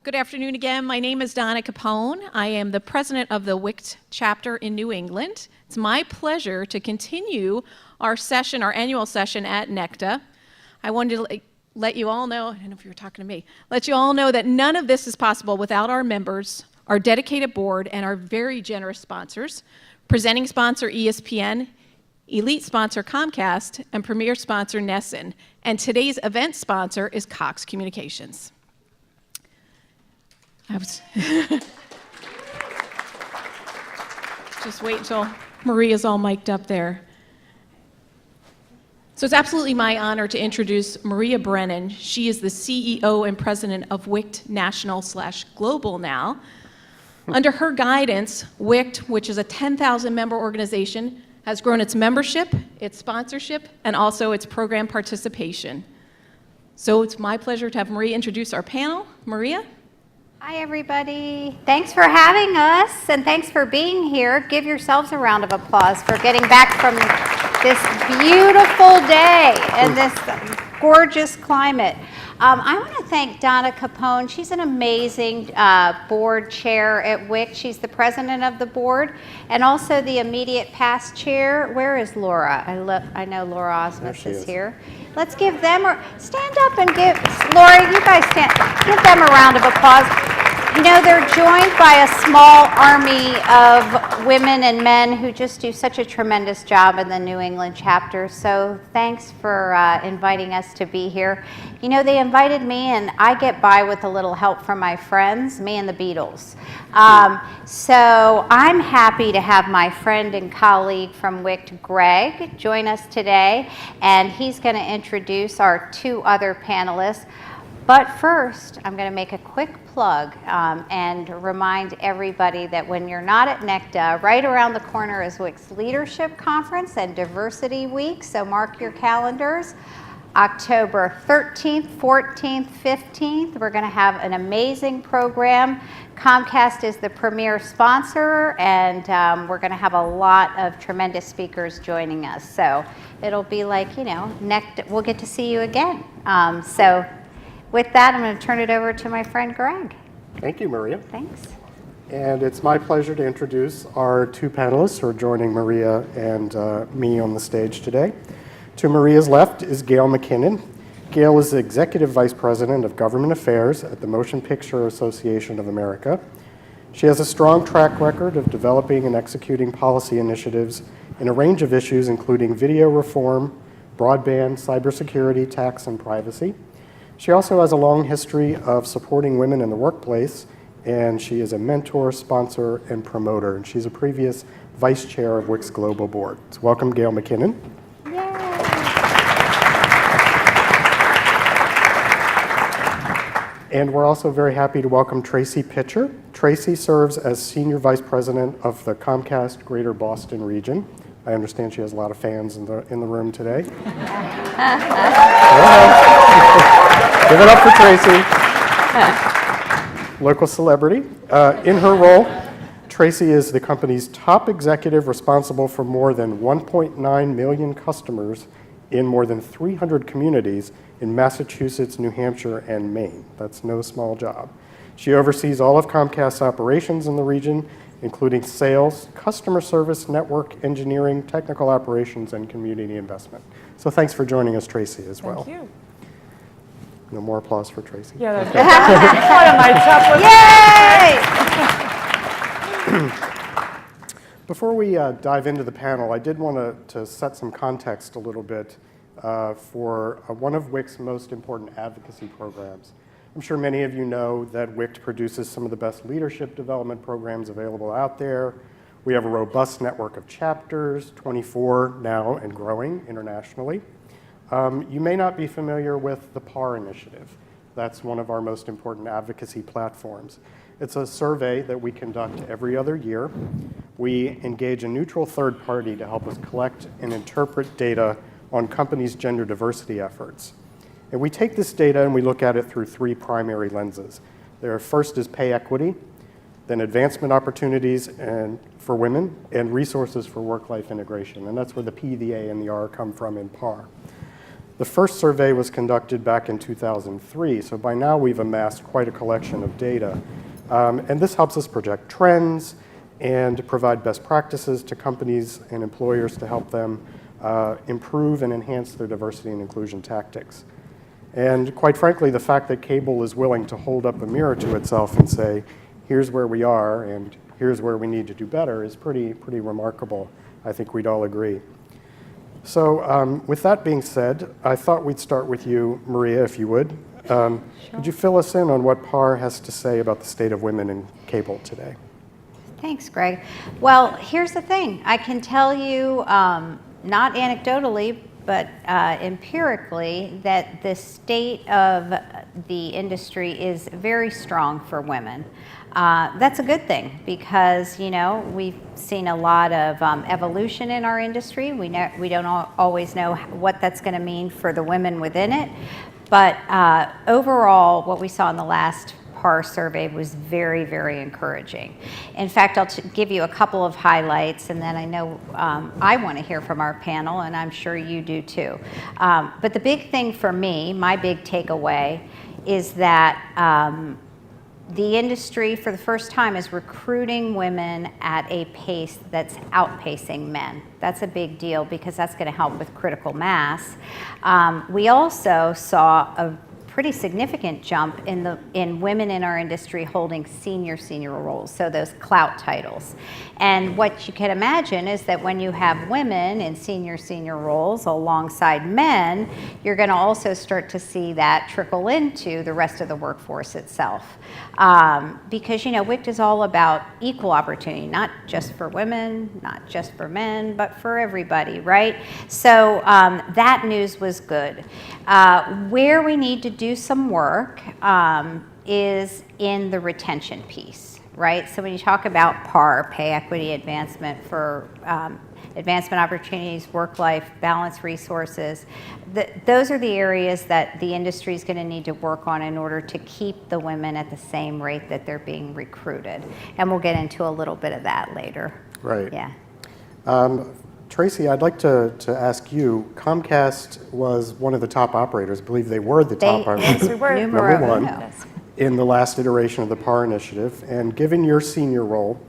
Good afternoon again. My name is Donna Capone. I am the president of the WICT chapter in New England. It's my pleasure to continue our session, our annual session at NECTA. I wanted to let you all know, I don't know if you were talking to me, let you all know that none of this is possible without our members, our dedicated board, and our very generous sponsors. Presenting sponsor ESPN, elite sponsor Comcast, and premier sponsor NESN. And today's event sponsor is Cox Communications. Just wait until Maria's all mic'd up there. So it's absolutely my honor to introduce Maria Brennan. She is the CEO and president of WICT National/Global now. Under her guidance, WICT, which is a 10,000 member organization, has grown its membership, its sponsorship, and also its program participation. So it's my pleasure to have Maria introduce our panel. Maria? Hi, everybody. Thanks for having us, and thanks for being here. Give yourselves a round of applause for getting back from this beautiful day and this gorgeous climate. I want to thank Donna Capone. She's an amazing board chair at WICT. She's the president of the board and also the immediate past chair. Where is Laura? I know Laura Osmus is here. Let's give them stand up and give Laura. You guys give them a round of applause. You know, they're joined by a small army of women and men who just do such a tremendous job in the New England chapter. So thanks for inviting us to be here. You know, they invited me, and I get by with a little help from my friends, me and the Beatles. So I'm happy to have my friend and colleague from WICT, Greg, join us today, and he's going to introduce our two other panelists. But first, I'm going to make a quick plug and remind everybody that when you're not at NECTA, right around the corner is WICT's Leadership Conference and Diversity Week, so mark your calendars. October 13th, 14th, 15th, we're going to have an amazing program. Comcast is the premier sponsor, and we're going to have a lot of tremendous speakers joining us. So it'll be like, you know, NECTA, we'll get to see you again. So with that, I'm going to turn it over to my friend Greg. Thank you, Maria. Thanks. And it's my pleasure to introduce our two panelists who are joining Maria and me on the stage today. To Maria's left is Gail McKinnon. Gail is the Executive Vice President of Government Affairs at the Motion Picture Association of America. She has a strong track record of developing and executing policy initiatives in a range of issues, including video reform, broadband, cybersecurity, tax, and privacy. She also has a long history of supporting women in the workplace, and she is a mentor, sponsor, and promoter. And she's a previous vice chair of WICT's Global Board. So welcome, Gail McKinnon. Yay. And we're also very happy to welcome Tracy Pitcher. Tracy serves as Senior Vice President of the Comcast Greater Boston region. I understand she has a lot of fans in the room today. Give it up for Tracy. Local celebrity. In her role, Tracy is the company's top executive responsible for more than 1.9 million customers in more than 300 communities in Massachusetts, New Hampshire, and Maine. That's no small job. She oversees all of Comcast's operations in the region, including sales, customer service, network engineering, technical operations, and community investment. So thanks for joining us, Tracy, as well. Thank you. No more applause for Tracy. Yeah, that's one of my top Yay! Before we dive into the panel, I did want to set some context a little bit for one of WICT's most important advocacy programs. I'm sure many of you know that WICT produces some of the best leadership development programs available out there. We have a robust network of chapters, 24 now and growing internationally. You may not be familiar with the PAR initiative. That's one of our most important advocacy platforms. It's a survey that we conduct every other year. We engage a neutral third party to help us collect and interpret data on companies' gender diversity efforts. And we take this data and we look at it through three primary lenses. First is pay equity, then advancement opportunities for women, and resources for work-life integration. And that's where the P, the A, and the R come from in PAR. The first survey was conducted back in 2003, so by now we've amassed quite a collection of data. And this helps us project trends and provide best practices to companies and employers to help them improve and enhance their diversity and inclusion tactics. And quite frankly, the fact that cable is willing to hold up a mirror to itself and say, here's where we are and here's where we need to do better is pretty remarkable. I think we'd all agree. So with that being said, I thought we'd start with you, Maria, if you would. Sure. Could you fill us in on what PAR has to say about the state of women in cable today? Thanks, Greg. Well, here's the thing. I can tell you, not anecdotally, but empirically, that the state of the industry is very strong for women. That's a good thing because, you know, we've seen a lot of evolution in our industry. We don't always know what that's going to mean for the women within it. But overall, what we saw in the last PAR survey was very, very encouraging. In fact, I'll give you a couple of highlights, and then I know I want to hear from our panel, and I'm sure you do too. But the big thing for me, my big takeaway, is that the industry, for the first time, is recruiting women at a pace that's outpacing men. That's a big deal because that's going to help with critical mass. We also saw a pretty significant jump in women in our industry holding senior roles, so those clout titles. And what you can imagine is that when you have women in senior roles alongside men, you're going to also start to see that trickle into the rest of the workforce itself. Because, you know, WICT is all about equal opportunity, not just for women, not just for men, but for everybody, right? So that news was good. Where we need to do some work is in the retention piece, right? So when you talk about PAR, pay equity advancement for advancement opportunities, work-life balance resources, those are the areas that the industry is going to need to work on in order to keep the women at the same rate that they're being recruited. And we'll get into a little bit of that later. Right. Yeah. Tracy, I'd like to ask you, Comcast was one of the top operators. I believe they were the top operators. Yes, we were. Number one Uno. in the last iteration of the PAR initiative. And given your senior role,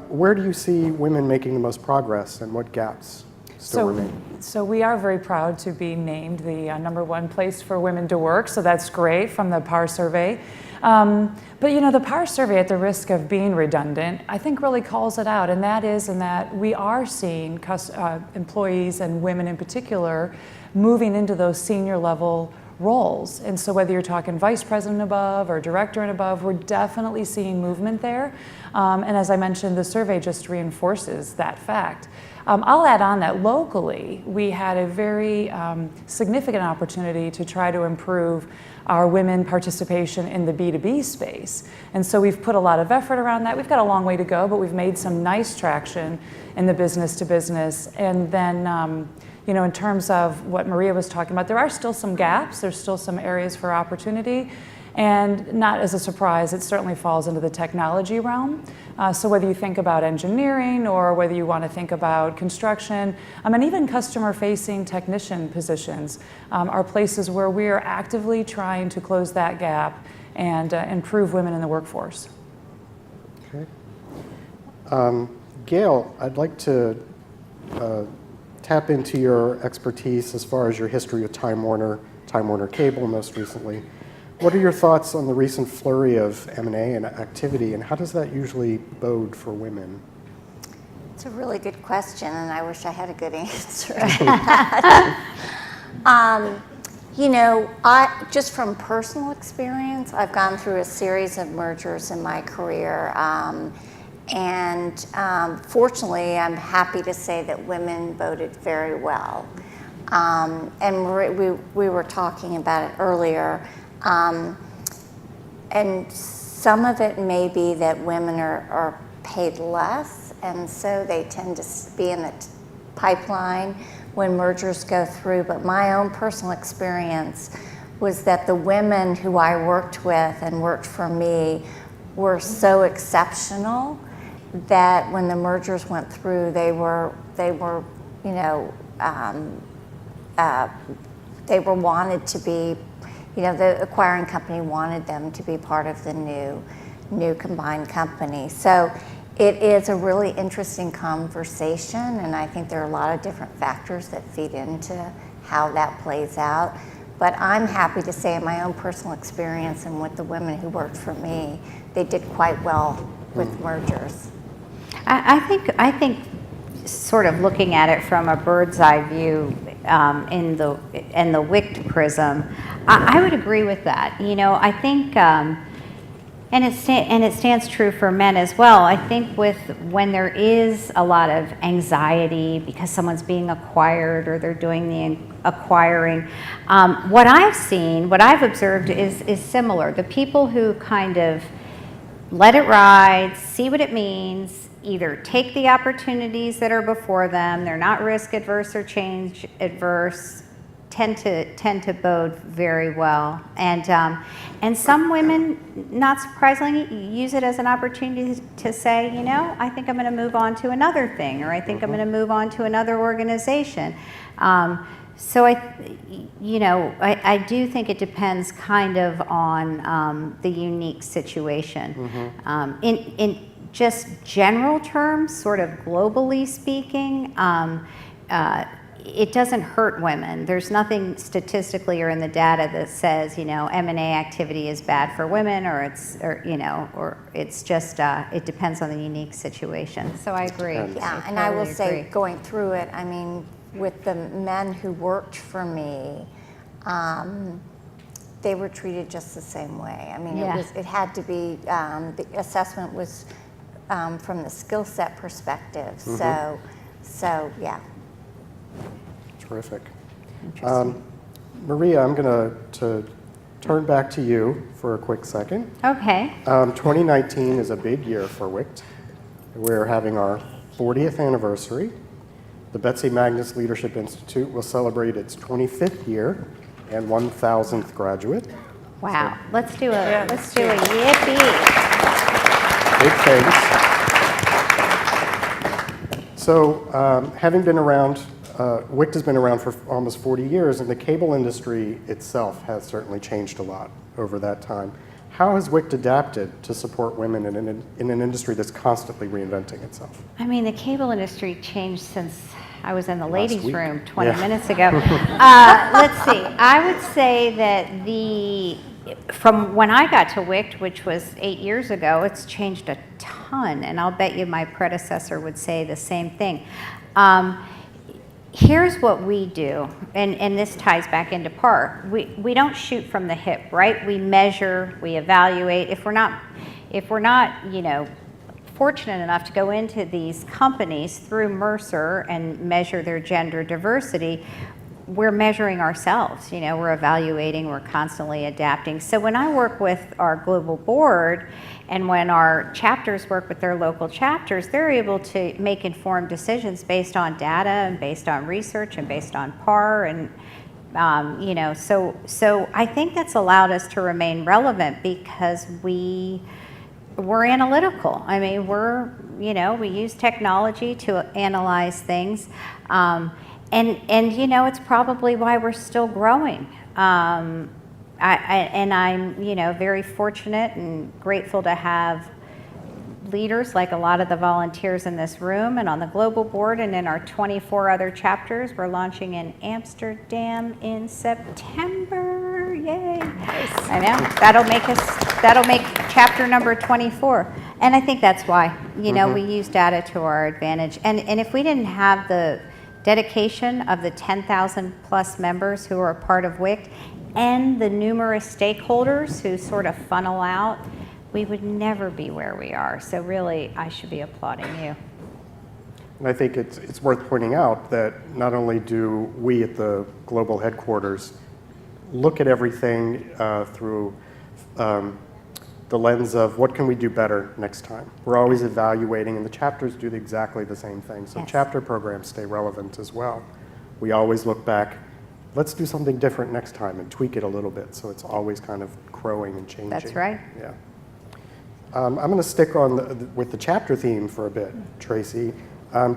where do you see women making the most progress and what gaps still remain? So we are very proud to be named the #1 place for women to work, so that's great from the PAR survey. But you know, the PAR survey, at the risk of being redundant, I think really calls it out, and that is in that we are seeing employees and women in particular moving into those senior level roles. And so whether you're talking vice president above or director and above, we're definitely seeing movement there. And as I mentioned, the survey just reinforces that fact. I'll add on that locally, we had a very significant opportunity to try to improve our women participation in the B2B space. And so we've put a lot of effort around that. We've got a long way to go, but we've made some nice traction in the business to business. And then, you know, in terms of what Maria was talking about, there are still some gaps. There's still some areas for opportunity. And not as a surprise, it certainly falls into the technology realm. So whether you think about engineering or whether you want to think about construction, and even customer-facing technician positions are places where we are actively trying to close that gap and improve women in the workforce. Okay. Gail, I'd like to tap into your expertise as far as your history with Time Warner Cable most recently. What are your thoughts on the recent flurry of M&A and activity, and how does that usually bode for women? It's a really good question, and I wish I had a good answer. You know, just from personal experience, I've gone through a series of mergers in my career, and fortunately, I'm happy to say that women voted very well. And we were talking about it earlier. And some of it may be that women are paid less, and so they tend to be in the pipeline when mergers go through. But my own personal experience was that the women who I worked with and worked for me were so exceptional that when the mergers went through, they were you know, they were wanted to be, the acquiring company wanted them to be part of the new combined company. So it is a really interesting conversation, and I think there are a lot of different factors that feed into how that plays out. But I'm happy to say in my own personal experience and with the women who worked for me, they did quite well with mergers. I think sort of looking at it from a bird's eye view in the WICT prism, I would agree with that. I think, and it stands true for men as well. I think when there is a lot of anxiety because someone's being acquired or they're doing the acquiring, what I've observed is similar. The people who kind of let it ride, see what it means, either take the opportunities that are before them, they're not risk adverse or change adverse, tend to bode very well. And some women, not surprisingly, use it as an opportunity to say, I think I'm going to move on to another thing, or I think I'm going to move on to another organization. So I do think it depends kind of on the unique situation. In just general terms, sort of globally speaking, it doesn't hurt women. There's nothing statistically or in the data that says, M&A activity is bad for women, or it's just, it depends on the unique situation. So I agree. Yeah, and I will say, going through it, I mean, with the men who worked for me, they were treated just the same way. I mean, it had to be, the assessment was from the skill set perspective. So yeah. Terrific. Maria, I'm going to turn back to you for a quick second. Okay. 2019 is a big year for WICT. We're having our 40th anniversary. The Betsy Magnus Leadership Institute will celebrate its 25th year and 1,000th graduate. Wow. Let's do a yippee. Big things. So, having been around, WICT has been around for almost 40 years, and the cable industry itself has certainly changed a lot over that time. How has WICT adapted to support women in an industry that's constantly reinventing itself? I mean, the cable industry changed since I was in the ladies' week. room 20 minutes ago. Let's see. I would say that from when I got to WICT, which was 8 years ago, it's changed a ton, and I'll bet you my predecessor would say the same thing. Here's what we do, and this ties back into PAR. We don't shoot from the hip, right? We measure, we evaluate. If we're not, fortunate enough to go into these companies through Mercer and measure their gender diversity, we're measuring ourselves. We're evaluating, we're constantly adapting. So when I work with our global board, and when our chapters work with their local chapters, they're able to make informed decisions based on data and based on research and based on PAR. And, so I think that's allowed us to remain relevant because we're analytical. I mean, we use technology to analyze things. And it's probably why we're still growing. I'm very fortunate and grateful to have leaders like a lot of the volunteers in this room and on the global board and in our 24 other chapters. We're launching in Amsterdam in September. Yay. Nice. I know. That'll make chapter number 24. And I think that's why, we use data to our advantage. And if we didn't have the dedication of the 10,000 plus members who are a part of WICT and the numerous stakeholders who sort of funnel out, we would never be where we are. So really, I should be applauding you. And I think it's worth pointing out that not only do we at the global headquarters look at everything through the lens of what can we do better next time. We're always evaluating, and the chapters do exactly the same thing. So yes. Chapter programs stay relevant as well. We always look back, let's do something different next time and tweak it a little bit so it's always kind of growing and changing. That's right. Yeah. I'm going to stick on with the chapter theme for a bit, Tracy.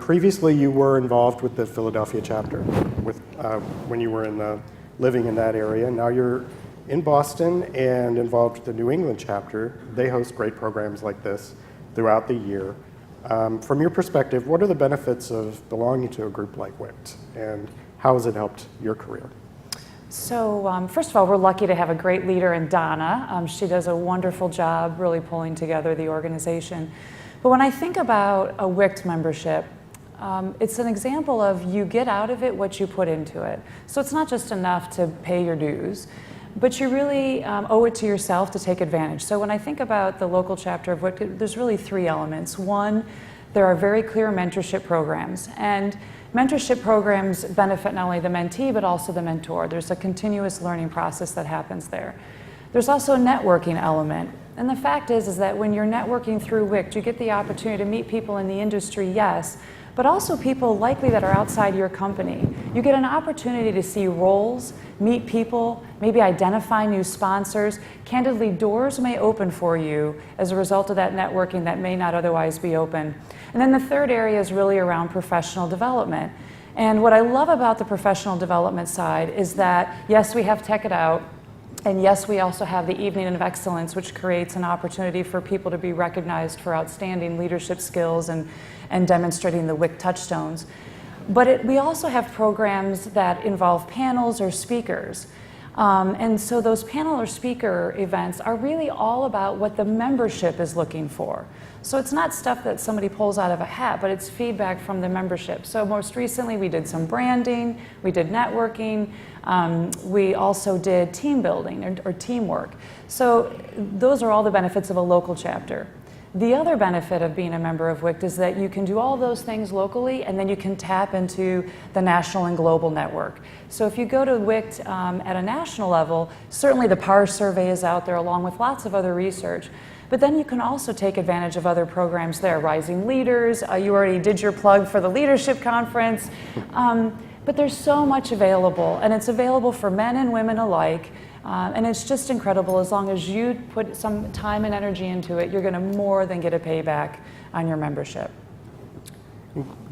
Previously, you were involved with the Philadelphia chapter when you were in the living in that area. Now you're in Boston and involved with the New England chapter. They host great programs like this throughout the year. From your perspective, what are the benefits of belonging to a group like WICT, and how has it helped your career? So first of all, we're lucky to have a great leader in Donna. She does a wonderful job really pulling together the organization. But when I think about a WICT membership, it's an example of you get out of it what you put into it. So it's not just enough to pay your dues, but you really owe it to yourself to take advantage. So when I think about the local chapter of WICT, there's really three elements. One, there are very clear mentorship programs. And mentorship programs benefit not only the mentee, but also the mentor. There's a continuous learning process that happens there. There's also a networking element. And the fact is that when you're networking through WICT, you get the opportunity to meet people in the industry, yes, but also people likely that are outside your company. You get an opportunity to see roles, meet people, maybe identify new sponsors. Candidly, doors may open for you as a result of that networking that may not otherwise be open. And then the third area is really around professional development. And what I love about the professional development side is that, yes, we have Tech It Out, and yes, we also have the Evening of Excellence, which creates an opportunity for people to be recognized for outstanding leadership skills and demonstrating the WIC touchstones. But we also have programs that involve panels or speakers. And so those panel or speaker events are really all about what the membership is looking for. So it's not stuff that somebody pulls out of a hat, but it's feedback from the membership. So most recently we did some branding, we did networking, we also did team building or teamwork. So those are all the benefits of a local chapter. The other benefit of being a member of WICT is that you can do all those things locally, and then you can tap into the national and global network. So if you go to WICT at a national level, certainly the PAR survey is out there along with lots of other research. But then you can also take advantage of other programs there, Rising Leaders. You already did your plug for the Leadership Conference. But there's so much available, and it's available for men and women alike. And it's just incredible. As long as you put some time and energy into it, you're going to more than get a payback on your membership.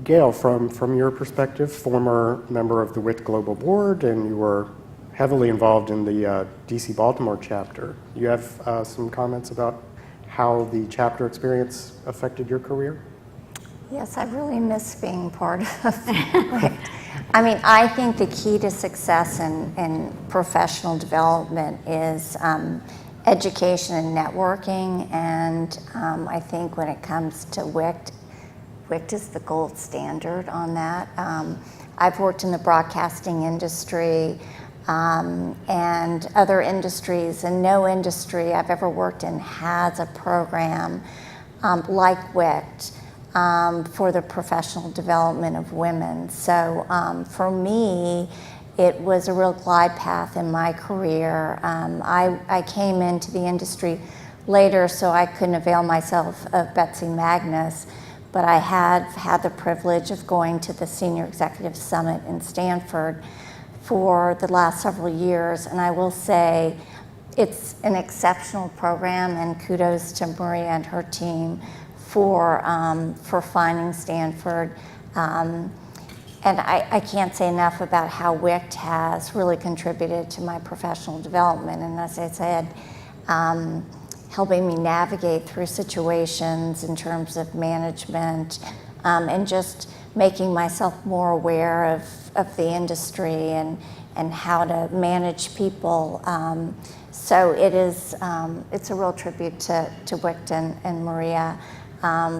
Gail, from your perspective, former member of the WICT Global Board, and you were heavily involved in the DC Baltimore chapter. You have some comments about how the chapter experience affected your career? Yes, I really miss being part of WICT. I mean, I think the key to success in professional development is education and networking, and I think when it comes to WICT is the gold standard on that. I've worked in the broadcasting industry and other industries, and no industry I've ever worked in has a program like WICT. For the professional development of women. So for me, it was a real glide path in my career. I came into the industry later, so I couldn't avail myself of Betsy Magnus, but I had had the privilege of going to the Senior Executive Summit in Stanford for the last several years, and I will say it's an exceptional program, and kudos to Maria and her team for finding Stanford. And I can't say enough about how WICT has really contributed to my professional development. And as I said, helping me navigate through situations in terms of management and just making myself more aware of the industry and how to manage people. So it is, it's a real tribute to WICT and Maria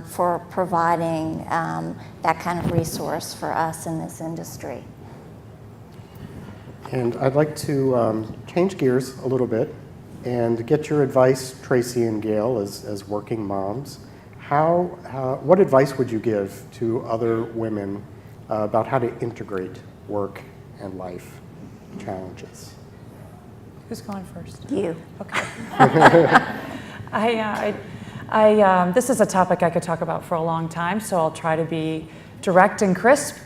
for providing that kind of resource for us in this industry. And I'd like to change gears a little bit and get your advice, Tracy and Gail, as working moms. What advice would you give to other women about how to integrate work and life challenges? Who's going first? You. Okay. This is a topic I could talk about for a long time, so I'll try to be direct and crisp.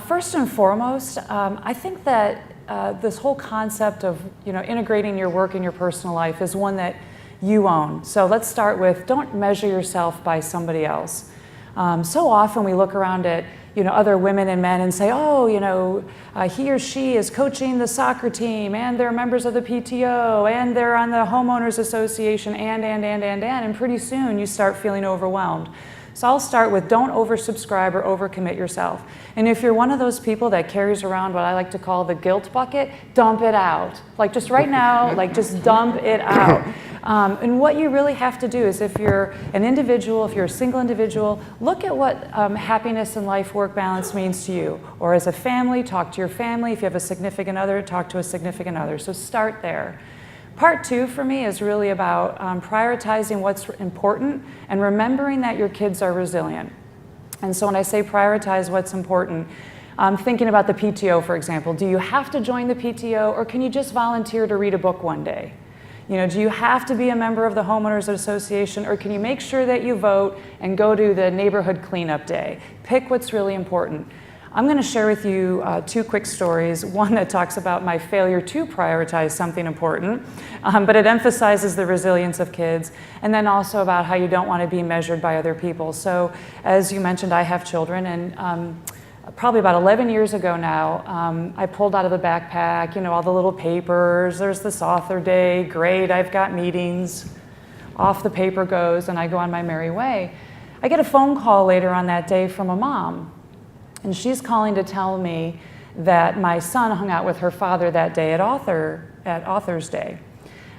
First and foremost, I think that this whole concept of integrating your work and your personal life is one that you own. So let's start with, don't measure yourself by somebody else. So often we look around at other women and men and say, oh, he or she is coaching the soccer team, and they're members of the PTO, and they're on the homeowners association, and pretty soon you start feeling overwhelmed. So I'll start with, don't oversubscribe or overcommit yourself. And if you're one of those people that carries around what I like to call the guilt bucket, dump it out. Like just right now, like just dump it out. And what you really have to do is, if you're an individual, if you're a single individual, look at what happiness and life-work balance means to you. Or as a family, talk to your family. If you have a significant other, talk to a significant other. So start there. Part 2 for me is really about prioritizing what's important and remembering that your kids are resilient. And so when I say prioritize what's important, I'm thinking about the PTO, for example. Do you have to join the PTO, or can you just volunteer to read a book one day? Do you have to be a member of the homeowners association, or can you make sure that you vote and go to the neighborhood cleanup day? Pick what's really important. I'm going to share with you 2 quick stories. One that talks about my failure to prioritize something important, but it emphasizes the resilience of kids, and then also about how you don't want to be measured by other people. So as you mentioned, I have children, and probably about 11 years ago now, I pulled out of the backpack, all the little papers. There's this author day, great, I've got meetings. Off the paper goes, and I go on my merry way. I get a phone call later on that day from a mom. And she's calling to tell me that my son hung out with her father that day at Author's Day.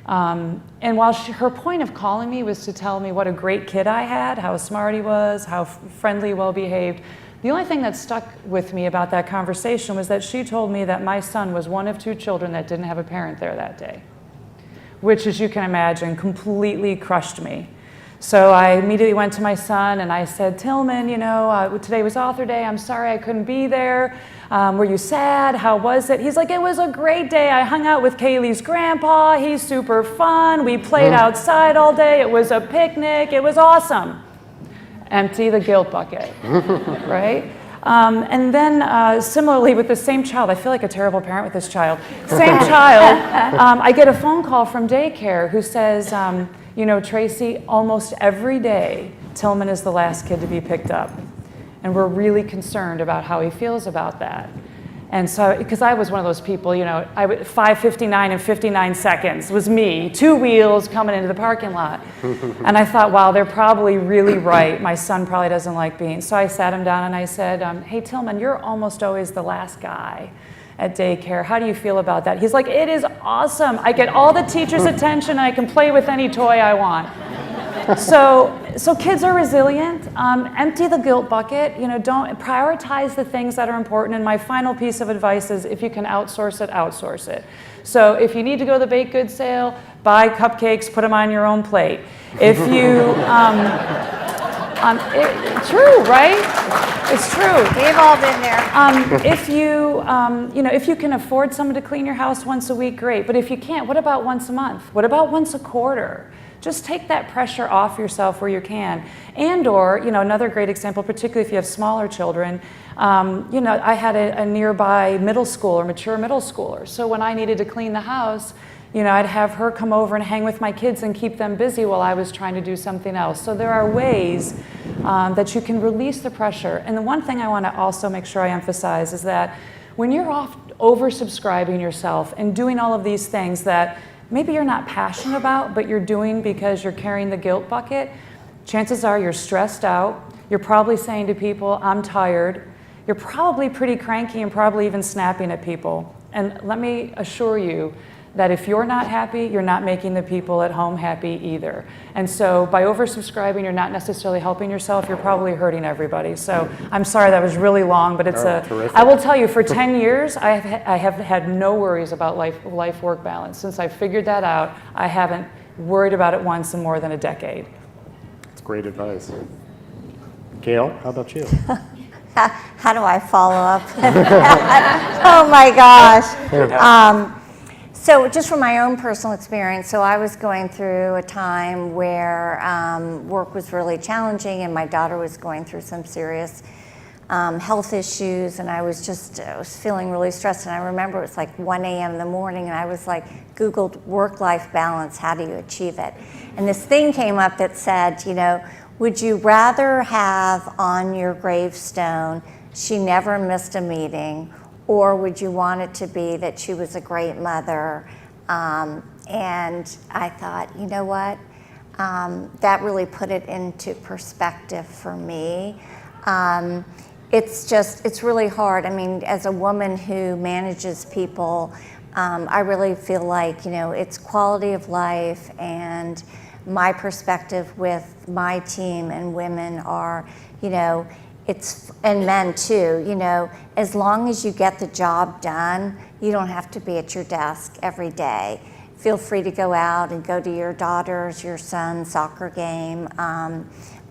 And while her point of calling me was to tell me what a great kid I had, how smart he was, how friendly, well-behaved, the only thing that stuck with me about that conversation was that she told me that my son was one of 2 children that didn't have a parent there that day, which, as you can imagine, completely crushed me. So I immediately went to my son and I said, Tillman, today was Author Day. I'm sorry I couldn't be there. Were you sad? How was it? He's like, it was a great day. I hung out with Kaylee's grandpa. He's super fun. We played outside all day. It was a picnic. It was awesome. Empty the guilt bucket, right? And then similarly with the same child, I feel like a terrible parent with this child. Same child, I get a phone call from daycare who says, Tracy, almost every day, Tillman is the last kid to be picked up. And we're really concerned about how he feels about that. And so, because I was one of those people, 5:59 and 59 seconds was me, 2 wheels coming into the parking lot. And I thought, wow, they're probably really right. My son probably doesn't like being. So I sat him down and I said, hey, Tillman, you're almost always the last guy at daycare. How do you feel about that? He's like, it is awesome. I get all the teachers' attention and I can play with any toy I want. So kids are resilient. Empty the guilt bucket. Don't prioritize the things that are important. And my final piece of advice is, if you can outsource it, outsource it. So if you need to go to the baked goods sale, buy cupcakes, put them on your own plate. If you, true, right? It's true. We've all been there. If you can afford someone to clean your house once a week, great. But if you can't, what about once a month? What about once a quarter? Just take that pressure off yourself where you can. And/or, another great example, particularly if you have smaller children, I had a nearby middle school or mature middle schooler. So when I needed to clean the house, I'd have her come over and hang with my kids and keep them busy while I was trying to do something else. So there are ways that you can release the pressure. And the one thing I want to also make sure I emphasize is that when you're off oversubscribing yourself and doing all of these things that maybe you're not passionate about, but you're doing because you're carrying the guilt bucket, chances are you're stressed out. You're probably saying to people, I'm tired. You're probably pretty cranky and probably even snapping at people. And let me assure you that if you're not happy, you're not making the people at home happy either. And so by oversubscribing, you're not necessarily helping yourself, you're probably hurting everybody. So I'm sorry that was really long, but I will tell you, for 10 years, I have had no worries about life-work balance. Since I figured that out, I haven't worried about it once in more than a decade. That's great advice. Gail, how about you? How do I follow up? Oh my gosh. So just from my own personal experience, so I was going through a time where work was really challenging and my daughter was going through some serious health issues, and I was feeling really stressed. And I remember it was like 1 a.m. in the morning and I was like, Googled work-life balance, how do you achieve it? And this thing came up that said, would you rather have on your gravestone she never missed a meeting, or would you want it to be that she was a great mother? And I thought, you know what? That really put it into perspective for me. It's really hard. I mean, as a woman who manages people, I really feel like, it's quality of life, and my perspective with my team and women are, and men too, as long as you get the job done, you don't have to be at your desk every day. Feel free to go out and go to your daughter's, your son's soccer game.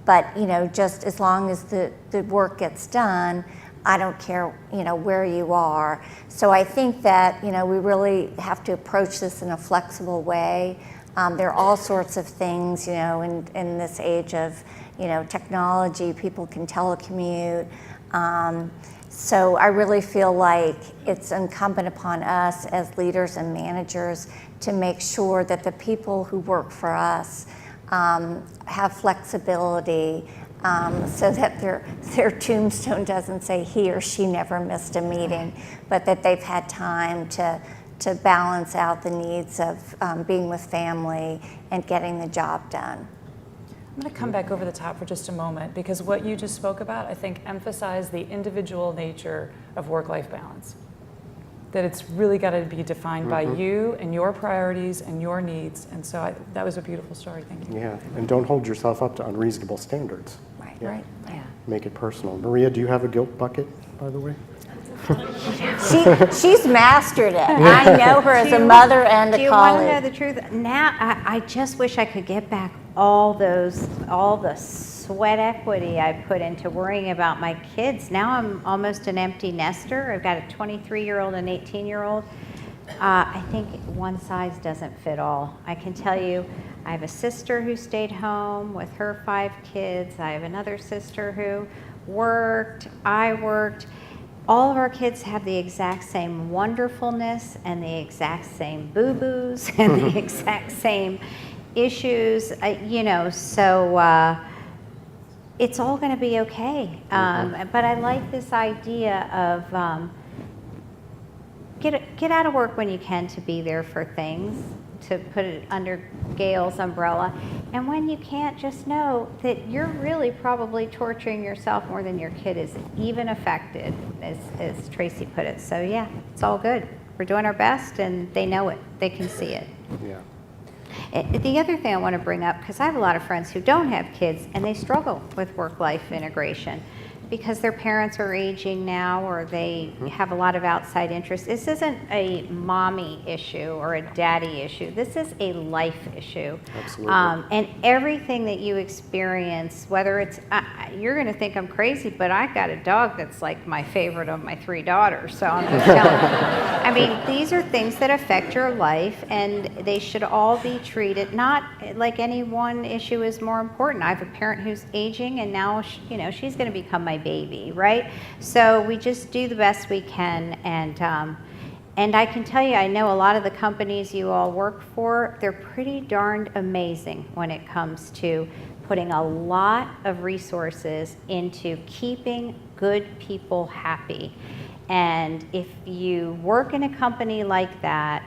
But, just as long as the work gets done, I don't care, where you are. So I think that, we really have to approach this in a flexible way. There are all sorts of things, in this age of, technology, people can telecommute. So I really feel like it's incumbent upon us as leaders and managers to make sure that the people who work for us have flexibility, so that their tombstone doesn't say he or she never missed a meeting, but that they've had time to balance out the needs of being with family and getting the job done. I'm going to come back over the top for just a moment, because what you just spoke about, I think, emphasized the individual nature of work-life balance. That it's really got to be defined by you and your priorities and your needs. And so that was a beautiful story. Thank you. Yeah, and don't hold yourself up to unreasonable standards. Right. Yeah. Right. Yeah. Make it personal. Maria, do you have a guilt bucket, by the way? She's mastered it. I know her as a mother and Do a you want to know colleague. the truth? Now, I just wish I could get back all the sweat equity I put into worrying about my kids. Now I'm almost an empty nester. I've got a 23-year-old and 18-year-old. I think one size doesn't fit all. I can tell you, I have a sister who stayed home with her 5 kids. I have another sister who worked. I worked. All of our kids have the exact same wonderfulness and the exact same boo-boos and the exact same issues, so it's all going to be okay. But I like this idea of get out of work when you can to be there for things, to put it under Gail's umbrella. And when you can't, just know that you're really probably torturing yourself more than your kid is even affected, as Tracy put it. So yeah, it's all good. We're doing our best, and they know it. They can see it. Yeah. The other thing I want to bring up, because I have a lot of friends who don't have kids and they struggle with work-life integration because their parents are aging now, or they have a lot of outside interests. This isn't a mommy issue or a daddy issue. This is a life issue. Absolutely. And everything that you experience, whether it's, you're going to think I'm crazy, but I got a dog that's like my favorite of my 3 daughters. So I'm just telling you. I mean, these are things that affect your life, and they should all be treated, not like any one issue is more important. I have a parent who's aging, and now, she's going to become my baby, right? So we just do the best we can, and I can tell you, I know a lot of the companies you all work for, they're pretty darned amazing when it comes to putting a lot of resources into keeping good people happy. And if you work in a company like that,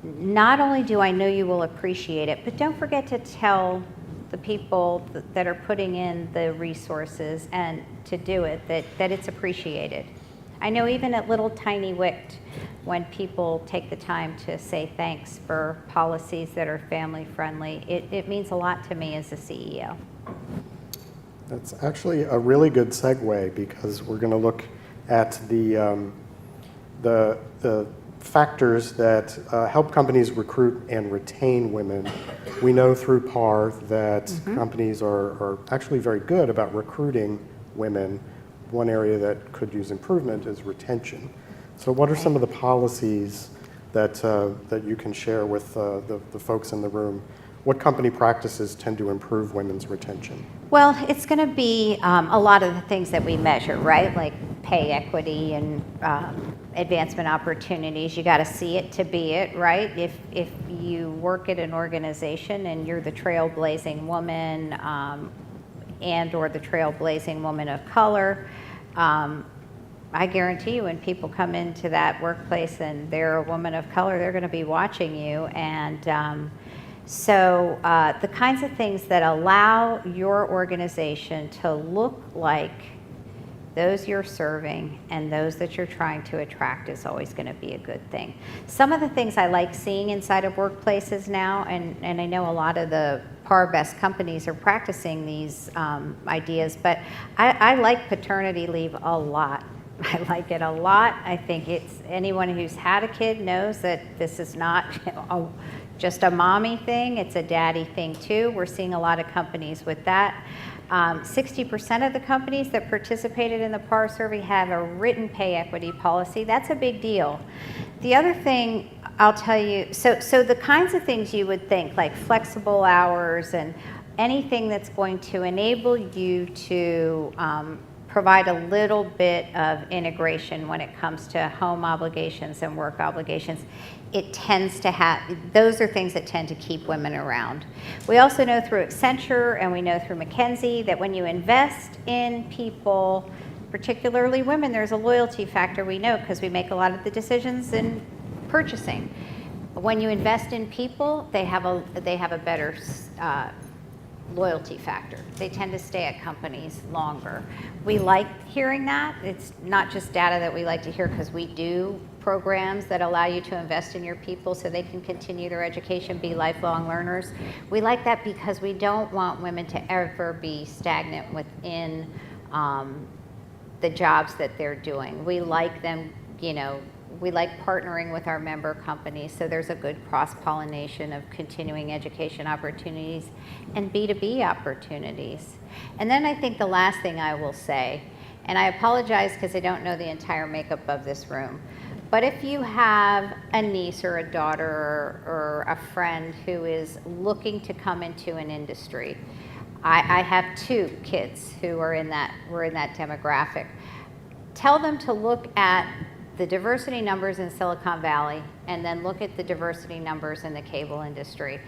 not only do I know you will appreciate it, but don't forget to tell the people that are putting in the resources and to do it, that it's appreciated. I know even at little tiny WICT, when people take the time to say thanks for policies that are family friendly, it means a lot to me as a CEO. That's actually a really good segue, because we're going to look at the factors that help companies recruit and retain women. We know through PAR that companies are actually very good about recruiting women. One area that could use improvement is retention. So what are some of the policies that you can share with the folks in the room? What company practices tend to improve women's retention? Well, it's going to be a lot of the things that we measure, right? Like pay equity and advancement opportunities. You got to see it to be it, right? If you work at an organization and you're the trailblazing woman and or the trailblazing woman of color, I guarantee you when people come into that workplace and they're a woman of color, they're going to be watching you. And so the kinds of things that allow your organization to look like those you're serving and those that you're trying to attract is always going to be a good thing. Some of the things I like seeing inside of workplaces now, and I know a lot of the PAR best companies are practicing these ideas, but I like paternity leave a lot. I like it a lot. I think it's anyone who's had a kid knows that this is not just a mommy thing, it's a daddy thing too. We're seeing a lot of companies with that. 60% of the companies that participated in the PAR survey have a written pay equity policy. That's a big deal. The other thing I'll tell you, so the kinds of things you would think, like flexible hours and anything that's going to enable you to provide a little bit of integration when it comes to home obligations and work obligations, it tends to have, those are things that tend to keep women around. We also know through Accenture and we know through McKinsey that when you invest in people, particularly women, there's a loyalty factor we know because we make a lot of the decisions in purchasing. When you invest in people, they have a better loyalty factor. They tend to stay at companies longer. We like hearing that. It's not just data that we like to hear because we do programs that allow you to invest in your people so they can continue their education, be lifelong learners. We like that because we don't want women to ever be stagnant within the jobs that they're doing. We like them, we like partnering with our member companies, so there's a good cross-pollination of continuing education opportunities and B2B opportunities. And then I think the last thing I will say, and I apologize because I don't know the entire makeup of this room, but if you have a niece or a daughter or a friend who is looking to come into an industry, I have 2 kids who were in that demographic. Tell them to look at the diversity numbers in Silicon Valley and then look at the diversity numbers in the cable industry.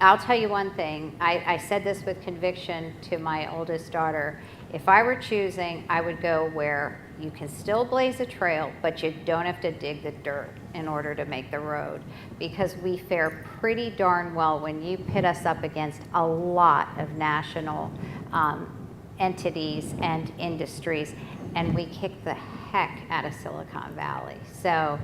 I'll tell you one thing, I said this with conviction to my oldest daughter. If I were choosing, I would go where you can still blaze a trail, but you don't have to dig the dirt in order to make the road. Because we fare pretty darn well when you pit us up against a lot of national entities and industries, and we kick the heck out of Silicon Valley. So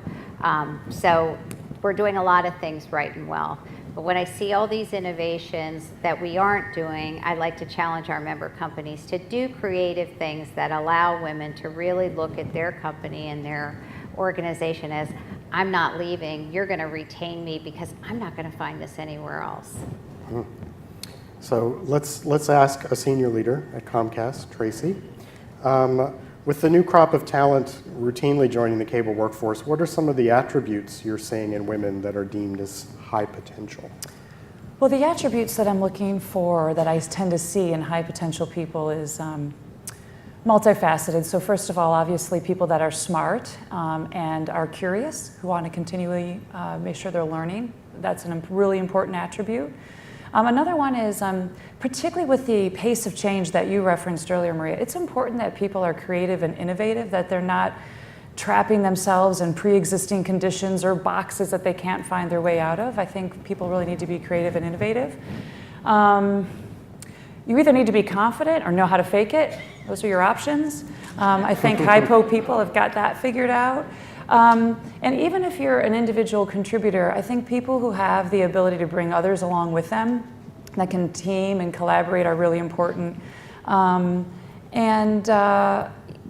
we're doing a lot of things right and well. But when I see all these innovations that we aren't doing, I like to challenge our member companies to do creative things that allow women to really look at their company and their organization as, I'm not leaving, you're going to retain me because I'm not going to find this anywhere else. So let's ask a senior leader at Comcast, Tracy. With the new crop of talent routinely joining the cable workforce, what are some of the attributes you're seeing in women that are deemed as high potential? Well, the attributes that I'm looking for, that I tend to see in high potential people is multifaceted. So first of all, obviously people that are smart and are curious, who want to continually make sure they're learning. That's a really important attribute. Another one is, particularly with the pace of change that you referenced earlier, Maria, it's important that people are creative and innovative, that they're not trapping themselves in pre-existing conditions or boxes that they can't find their way out of. I think people really need to be creative and innovative. You either need to be confident or know how to fake it. Those are your options. I think hypo people have got that figured out. And even if you're an individual contributor, I think people who have the ability to bring others along with them, that can team and collaborate, are really important.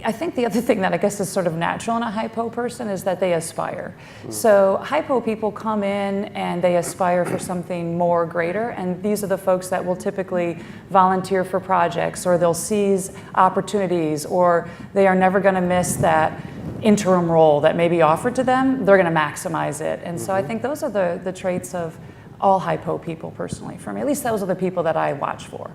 I think the other thing that I guess is sort of natural in a hypo person is that they aspire. So hypo people come in and they aspire for something more greater, and these are the folks that will typically volunteer for projects, or they'll seize opportunities, or they are never going to miss that interim role that may be offered to them. They're going to maximize it. And so I think those are the traits of all hypo people personally for me. At least those are the people that I watch for.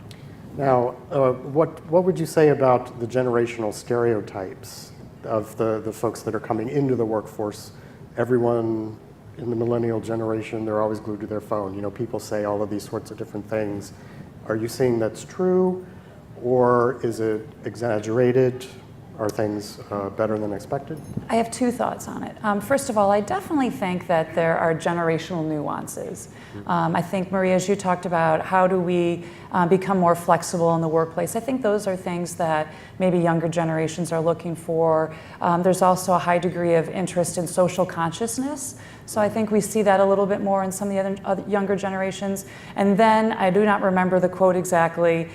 Now, what would you say about the generational stereotypes of the folks that are coming into the workforce? Everyone in the millennial generation, they're always glued to their phone. People say all of these sorts of different things. Are you seeing that's true, or is it exaggerated? Are things better than expected? I have two thoughts on it. First of all, I definitely think that there are generational nuances. I think, Maria, as you talked about, how do we become more flexible in the workplace? I think those are things that maybe younger generations are looking for. There's also a high degree of interest in social consciousness. So I think we see that a little bit more in some of the other younger generations. And then, I do not remember the quote exactly,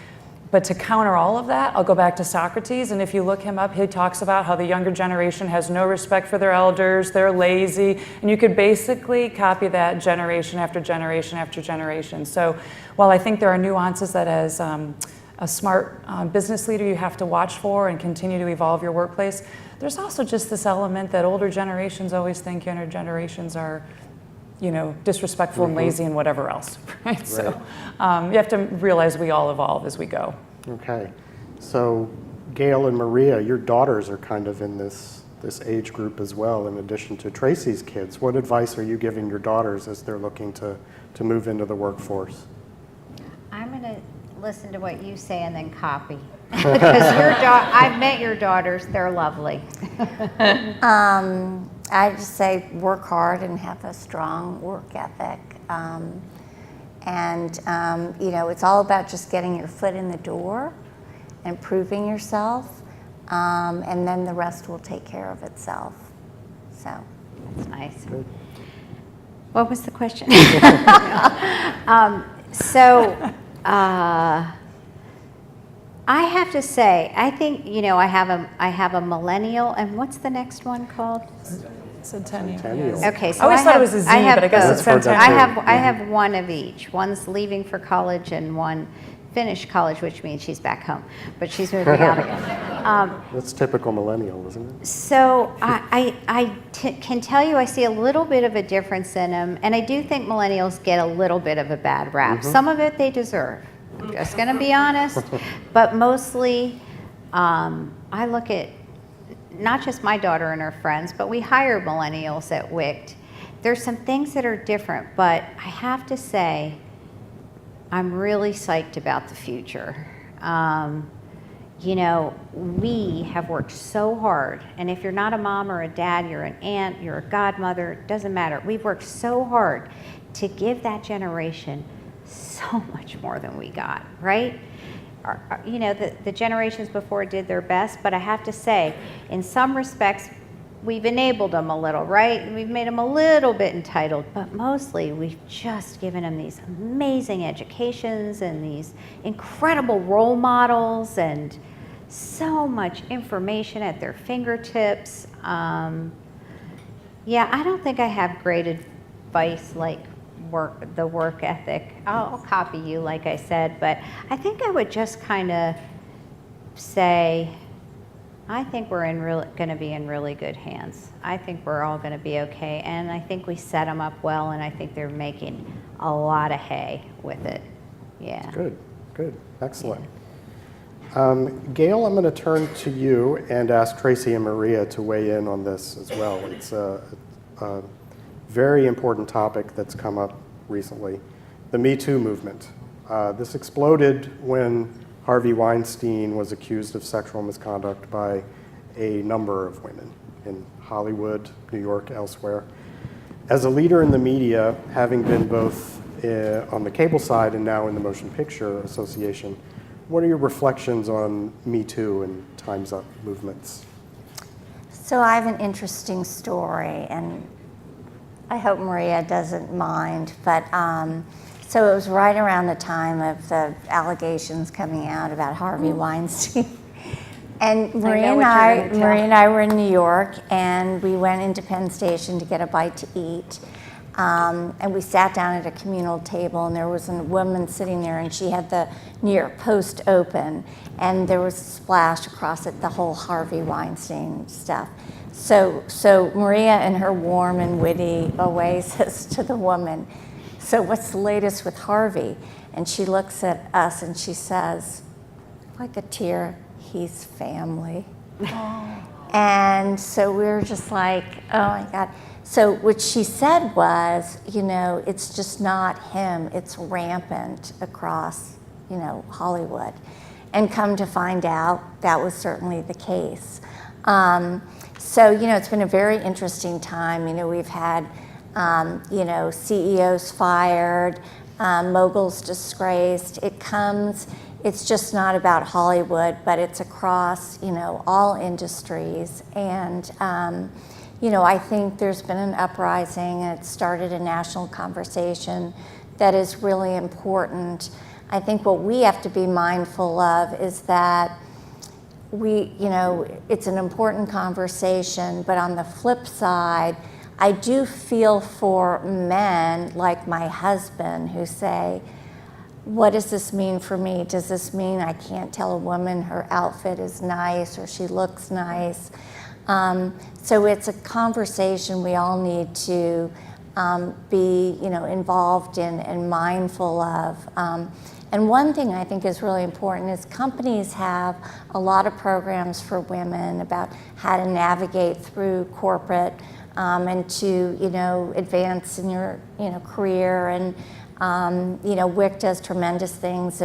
but to counter all of that, I'll go back to Socrates, and if you look him up, he talks about how the younger generation has no respect for their elders, they're lazy, and you could basically copy that generation after generation after generation. So while I think there are nuances that as a smart business leader you have to watch for and continue to evolve your workplace, there's also just this element that older generations always think younger generations are disrespectful and lazy and whatever else, right? So you have to realize we all evolve as we go. Okay. So Gail and Maria, your daughters are kind of in this age group as well, in addition to Tracy's kids. What advice are you giving your daughters as they're looking to move into the workforce? I'm going to listen to what you say and then copy. Because I've met your daughters, they're lovely. I just say work hard and have a strong work ethic. It's all about just getting your foot in the door and proving yourself, and then the rest will take care of itself. So That's nice. Good. What was the question? I have to say, I think, I have a millennial, and what's the next one called? Centennial. Centennial. Okay, so I always thought it was a Z, I have but I guess both. it's That's Centennial. hard I have one of each. One's leaving for college and one finished college, which means she's back home, but she's moving out again. That's typical millennial, isn't it? So can tell you I see a little bit of a difference in them, and I do think millennials get a little bit of a bad rap. Some of it they deserve. I'm just going to be honest, but mostly I look at not just my daughter and her friends, but we hire millennials at WICT. There's some things that are different, but I have to say I'm really psyched about the future. We have worked so hard, and if you're not a mom or a dad, you're an aunt, you're a godmother, it doesn't matter. We've worked so hard to give that generation so much more than we got, right? The generations before did their best, but I have to say, in some respects, we've enabled them a little, right? We've made them a little bit entitled, but mostly we've just given them these amazing educations and these incredible role models and so much information at their fingertips. I don't think I have great advice like the work ethic. I'll copy you, like I said, but I think I would just kind of say, I think we're going to be in really good hands. I think we're all going to be okay, and I think we set them up well, and I think they're making a lot of hay with it. Yeah. Good, excellent. Gail, I'm going to turn to you and ask Tracy and Maria to weigh in on this as well. It's a very important topic that's come up recently, the Me Too movement. This exploded when Harvey Weinstein was accused of sexual misconduct by a number of women in Hollywood, New York, elsewhere. As a leader in the media, having been both on the cable side and now in the Motion Picture Association, what are your reflections on Me Too and Time's Up movements? So I have an interesting story, and I hope Maria doesn't mind, but so it was right around the time of the allegations coming out about Harvey Weinstein. And Maria and I were in New York, and we went into Penn Station to get a bite to eat. And we sat down at a communal table, and there was a woman sitting there, and she had the New York Post open, and there was a splash across it, the whole Harvey Weinstein stuff. So Maria, in her warm and witty way, says to the woman, "So what's the latest with Harvey?" And she looks at us and she says, like a tear, "He's family." And so we were just like, oh my God. So what she said was, it's just not him. It's rampant across, Hollywood. And come to find out, that was certainly the case. So, it's been a very interesting time. We've had, CEOs fired, moguls disgraced. It's just not about Hollywood, but it's across, all industries. And, I think there's been an uprising, and it started a national conversation that is really important. I think what we have to be mindful of is that it's an important conversation, but on the flip side, I do feel for men like my husband who say, what does this mean for me? Does this mean I can't tell a woman her outfit is nice or she looks nice? So it's a conversation we all need to be, involved in and mindful of. And one thing I think is really important is companies have a lot of programs for women about how to navigate through corporate and to, advance in your, career. And, WIC does tremendous things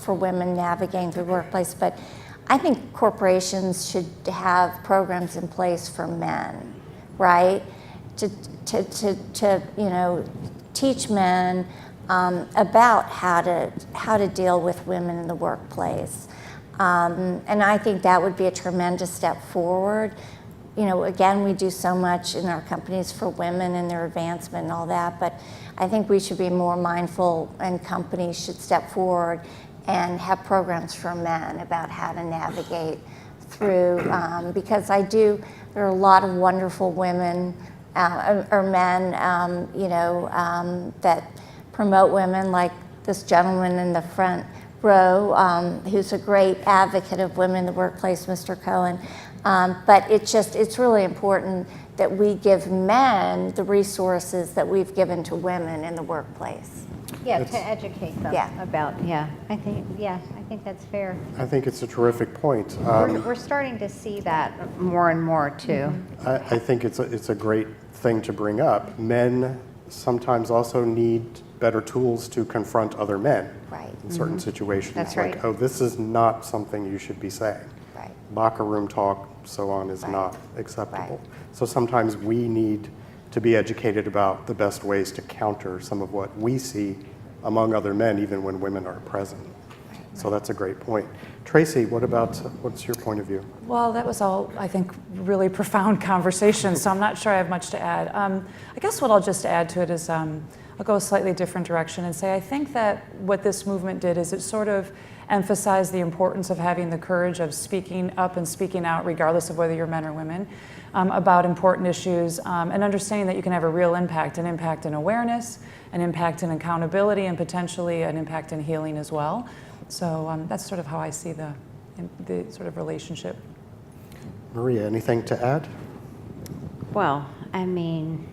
for women navigating through the workplace. But I think corporations should have programs in place for men, right? To teach men about how to deal with women in the workplace. And I think that would be a tremendous step forward. Again, we do so much in our companies for women and their advancement and all that, but I think we should be more mindful, and companies should step forward and have programs for men about how to navigate through, because there are a lot of wonderful women or men, that promote women, like this gentleman in the front row, who's a great advocate of women in the workplace, Mr. Cohen. But it's really important that we give men the resources that we've given to women in the workplace. Yeah, to educate them about, I think that's fair. I think it's a terrific point. We're starting to see that more and more too. I think it's a great thing to bring up. Men sometimes also need better tools to confront other men in certain situations. That's right. Like, oh, this is not something you should be saying. Right. Locker room talk, so on, is not acceptable. So sometimes we need to be educated about the best ways to counter some of what we see among other men, even when women are present. So that's a great point. Tracy, what's your point of view? Well, that was all, I think, really profound conversation, so I'm not sure I have much to add. I guess what I'll just add to it is I'll go a slightly different direction and say I think that what this movement did is it sort of emphasized the importance of having the courage of speaking up and speaking out, regardless of whether you're men or women, about important issues, and understanding that you can have a real impact, an impact in awareness, an impact in accountability, and potentially an impact in healing as well. So that's sort of how I see the sort of relationship. Maria, anything to add? Well, I mean,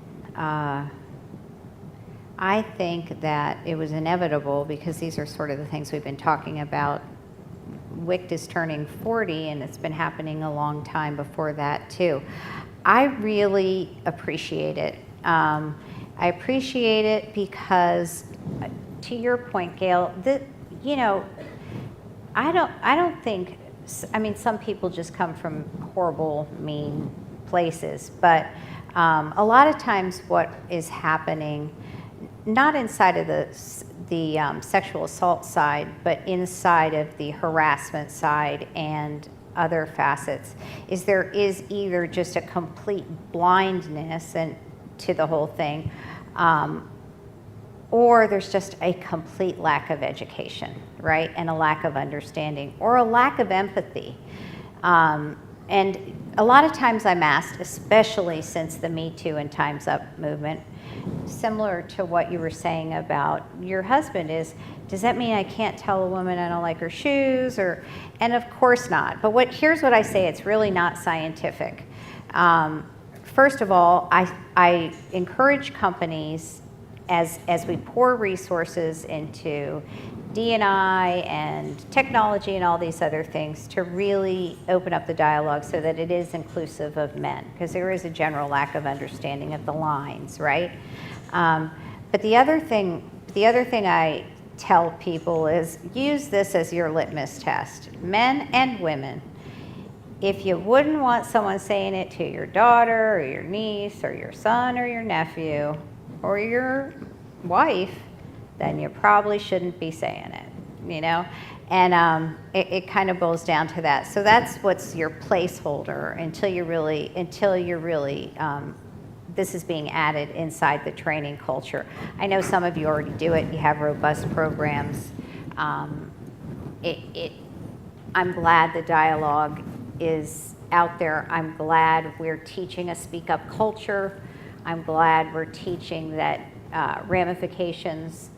I think that it was inevitable because these are sort of the things we've been talking about. WIC is turning 40, and it's been happening a long time before that too. I really appreciate it. I appreciate it because, to your point, Gail, I don't think. I mean, some people just come from horrible, mean places, but a lot of times, what is happening, not inside of the sexual assault side, but inside of the harassment side and other facets, is there is either just a complete blindness to the whole thing, or there's just a complete lack of education, right? And a lack of understanding, or a lack of empathy. And a lot of times I'm asked, especially since the Me Too and Time's Up movement, similar to what you were saying about your husband, does that mean I can't tell a woman I don't like her shoes? And of course not. But here's what I say, it's really not scientific. First of all, I encourage companies, as we pour resources into D&I and technology and all these other things, to really open up the dialogue so that it is inclusive of men, because there is a general lack of understanding of the lines, right? But the other thing I tell people is use this as your litmus test, men and women. If you wouldn't want someone saying it to your daughter or your niece or your son or your nephew or your wife, then you probably shouldn't be saying it, you know? And it kind of boils down to that. So that's what's your placeholder until you're really, this is being added inside the training culture. I know some of you already do it. You have robust programs. I'm glad the dialogue is out there. I'm glad we're teaching a speak up culture. I'm glad we're teaching that ramifications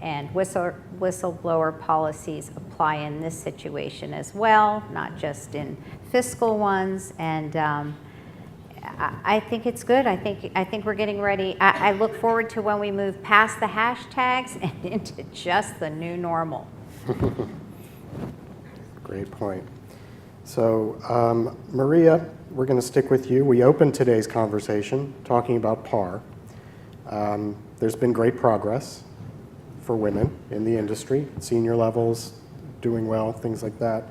and whistleblower policies apply in this situation as well, not just in fiscal ones. And I think it's good. I think we're getting ready. I look forward to when we move past the hashtags and into just the new normal. Great point. So, Maria, we're going to stick with you. We opened today's conversation talking about PAR. There's been great progress for women in the industry, senior levels, doing well, things like that.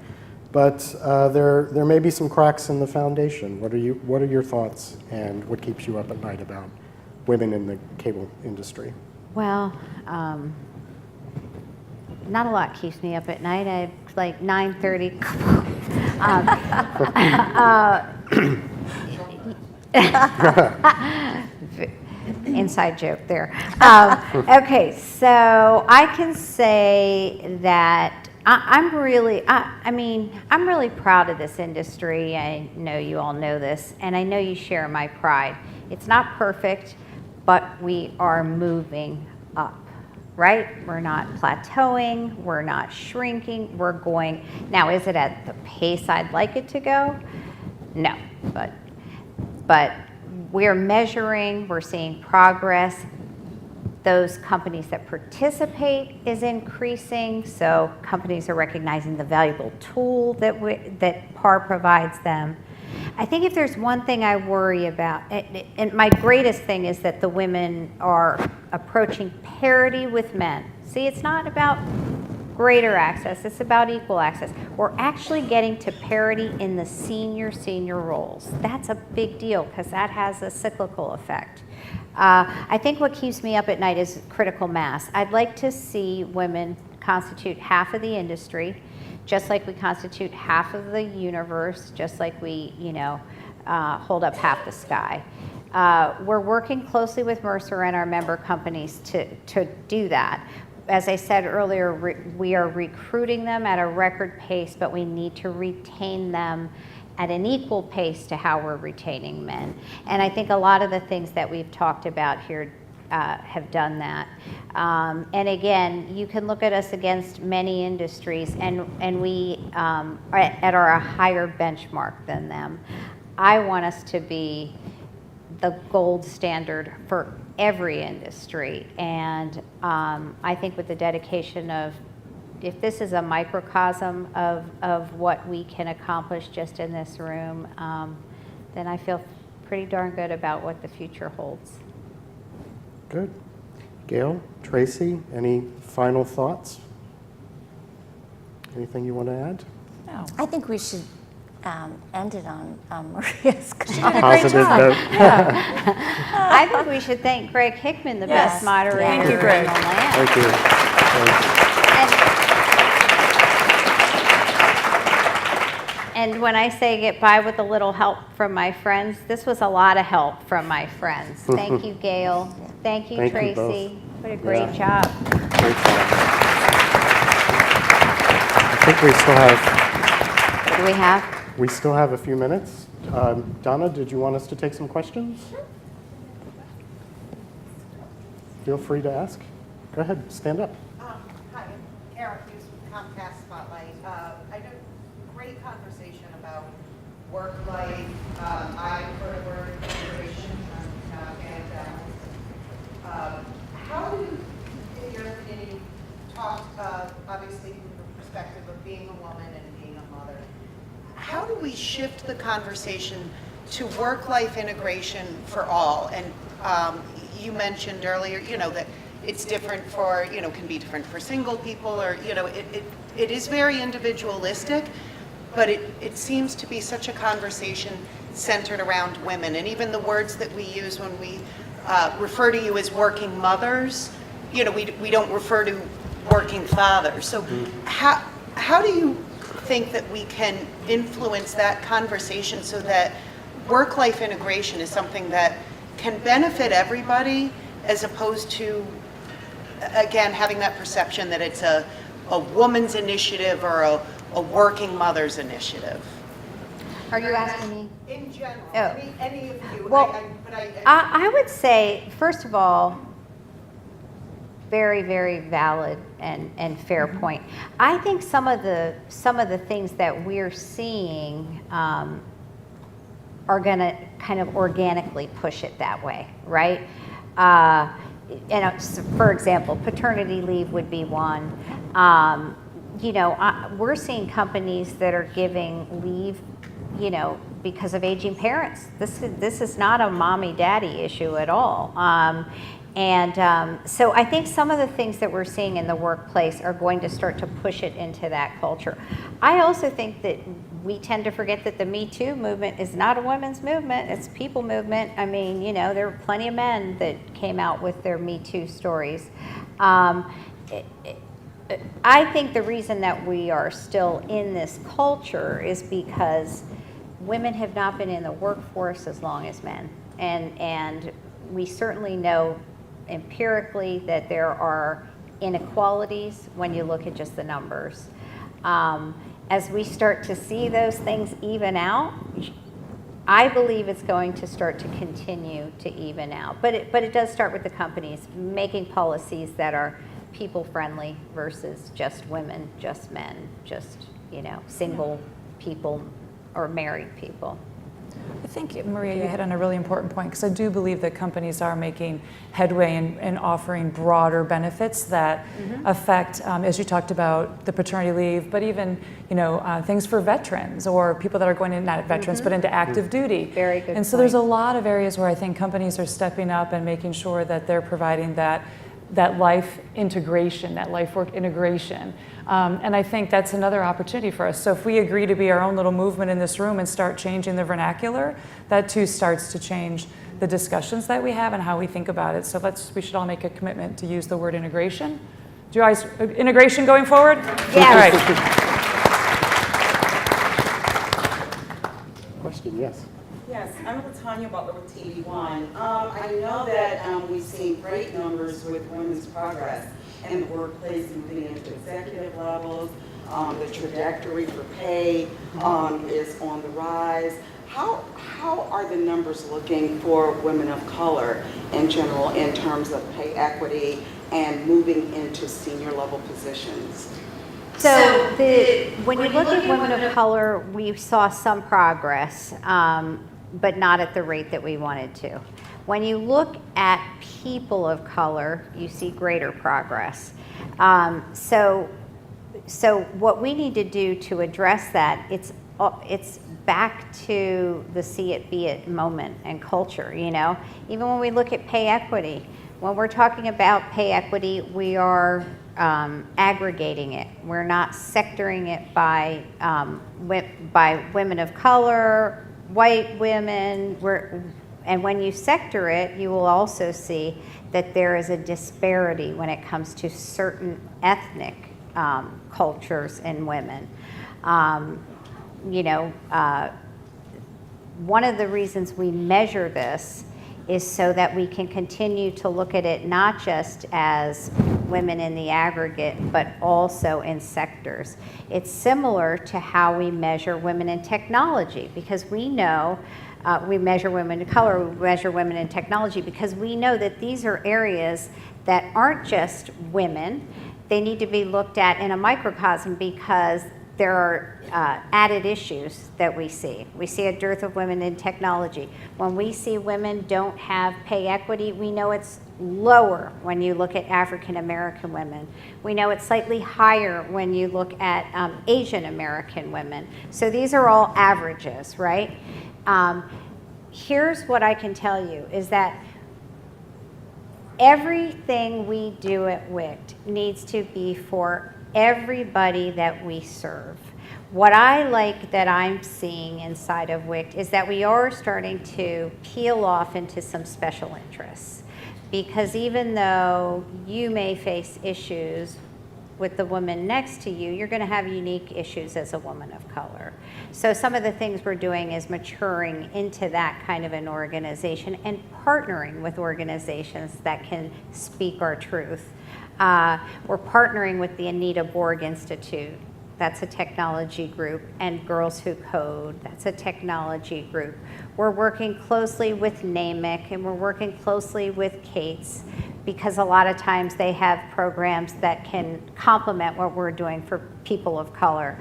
But there may be some cracks in the foundation. What are your thoughts, and what keeps you up at night about women in the cable industry? Well, not a lot keeps me up at night. It's like 9:30. Inside joke there. Okay, so I can say that I'm really proud of this industry. I know you all know this, and I know you share my pride. It's not perfect, but we are moving up, right? We're not plateauing, we're not shrinking, we're going. Now, is it at the pace I'd like it to go? No, but we're measuring, we're seeing progress. Those companies that participate is increasing, so companies are recognizing the valuable tool that PAR provides them. I think if there's one thing I worry about, and my greatest thing is that the women are approaching parity with men. See, it's not about greater access, it's about equal access. We're actually getting to parity in the senior roles. That's a big deal because that has a cyclical effect. I think what keeps me up at night is critical mass. I'd like to see women constitute half of the industry, just like we constitute half of the universe, just like we, hold up half the sky. We're working closely with Mercer and our member companies to do that. As I said earlier, we are recruiting them at a record pace, but we need to retain them at an equal pace to how we're retaining men. And I think a lot of the things that we've talked about here have done that. And again, you can look at us against many industries, and we are at a higher benchmark than them. I want us to be the gold standard for every industry. And I think with the dedication of, if this is a microcosm of what we can accomplish just in this room, then I feel pretty darn good about what the future holds. Good. Gail, Tracy, any final thoughts? Anything you want to add? No. I think we should end it on Maria's Positive note. I think we should thank Greg Hickman, the Yes. best moderator Thank you, Greg. in the land. Thank you. Thanks. And when I say get by with a little help from my friends, this was a lot of help from my friends. Thank you, Gail. Thank you, Thank you Tracy. both. What a great Yeah. job. Great job. I think we still have What do we have? We still have a few minutes. Donna, did you want us to take some questions? Feel free to ask. Go ahead, stand up. Hi, Eric Hughes with Comcast Spotlight. I had a great conversation about work-life. I prefer the word integration and balance. How do you, in your opinion, you talked obviously from the perspective of being a woman and being a mother. How do we shift the conversation to work-life integration for all? And you mentioned earlier, that it's different for, can be different for single people, or, it is very individualistic, but it seems to be such a conversation centered around women. And even the words that we use when we refer to you as working mothers, we don't refer to working fathers. So how do you think that we can influence that conversation so that work-life integration is something that can benefit everybody, as opposed to, again, having that perception that it's a woman's initiative or a working mother's initiative? Are you asking me? In general, Oh. any of you. Well, I would say, first of all, very, very valid and fair point. I think some of the things that we're seeing are going to kind of organically push it that way, right? For example, paternity leave would be one. We're seeing companies that are giving leave, because of aging parents. This is not a mommy-daddy issue at all. So I think some of the things that we're seeing in the workplace are going to start to push it into that culture. I also think that we tend to forget that the Me Too movement is not a women's movement, it's a people movement. I mean, there were plenty of men that came out with their Me Too stories. I think the reason that we are still in this culture is because women have not been in the workforce as long as men. And we certainly know empirically that there are inequalities when you look at just the numbers. As we start to see those things even out, I believe it's going to start to continue to even out. But it does start with the companies making policies that are people-friendly versus just women, just men, just, single people or married people. I think, Maria, you hit on a really important point, because I do believe that companies are making headway in offering broader benefits that affect, as you talked about, the paternity leave, but even things for veterans or people that are going in, not veterans, but into active duty. Very good And so there's a lot of areas where I think companies are stepping up and making sure that they're providing that life integration, that life work integration. And I think that's another opportunity for us. So if we agree to be our own little movement in this room and start changing the vernacular, that too starts to change the discussions that we have and how we think about it. So we should all make a commitment to use the word integration. Do you guys, integration going forward? Yes. All right. Question, yes. Yes, I'm Tanya Butler with TV1. I know that we've seen great numbers with women's progress in the workplace, moving into executive levels. The trajectory for pay is on the rise. How are the numbers looking for women of color in general in terms of pay equity and moving into senior level positions? So when you look at women of color, we saw some progress, but not at the rate that we wanted to. When you look at people of color, you see greater progress. So what we need to do to address that, it's back to the see it, be it moment and culture, Even when we look at pay equity, when we're talking about pay equity, we are aggregating it. We're not sectoring it by women of color, white women. And when you sector it, you will also see that there is a disparity when it comes to certain ethnic cultures in women. One of the reasons we measure this is so that we can continue to look at it not just as women in the aggregate, but also in sectors. It's similar to how we measure women in technology, because we know we measure women of color, we measure women in technology, because we know that these are areas that aren't just women. They need to be looked at in a microcosm because there are added issues that we see. We see a dearth of women in technology. When we see women don't have pay equity, we know it's lower when you look at African American women. We know it's slightly higher when you look at Asian American women. So these are all averages, right? Here's what I can tell you is that everything we do at WICT needs to be for everybody that we serve. What I like that I'm seeing inside of WICT is that we are starting to peel off into some special interests. Because even though you may face issues with the woman next to you, you're going to have unique issues as a woman of color. So some of the things we're doing is maturing into that kind of an organization and partnering with organizations that can speak our truth. We're partnering with the Anita Borg Institute. That's a technology group, and Girls Who Code, that's a technology group. We're working closely with NAMIC, and we're working closely with CATES, because a lot of times they have programs that can complement what we're doing for people of color.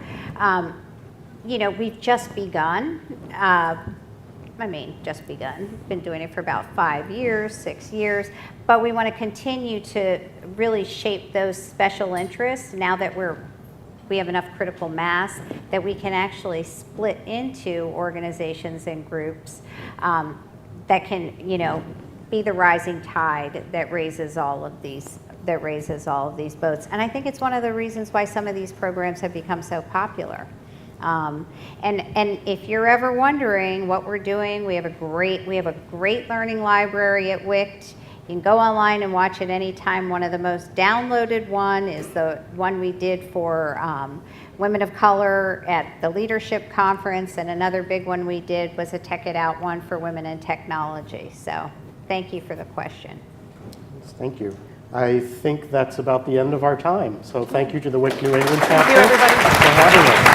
You know, we've just begun. Just begun. Been doing it for about 5 years, 6 years, but we want to continue to really shape those special interests now that we have enough critical mass that we can actually split into organizations and groups that can, you know, be the rising tide that raises all of these boats. And I think it's one of the reasons why some of these programs have become so popular. And if you're ever wondering what we're doing, we have a great learning library at WICT. You can go online and watch it anytime. One of the most downloaded one is the one we did for women of color at the leadership conference, and another big one we did was a Tech It Out one for women in technology. So thank you for the question. Yes, thank you. I think that's about the end of our time. So thank you to the WIC New England chapter Thank you, everybody. for having us.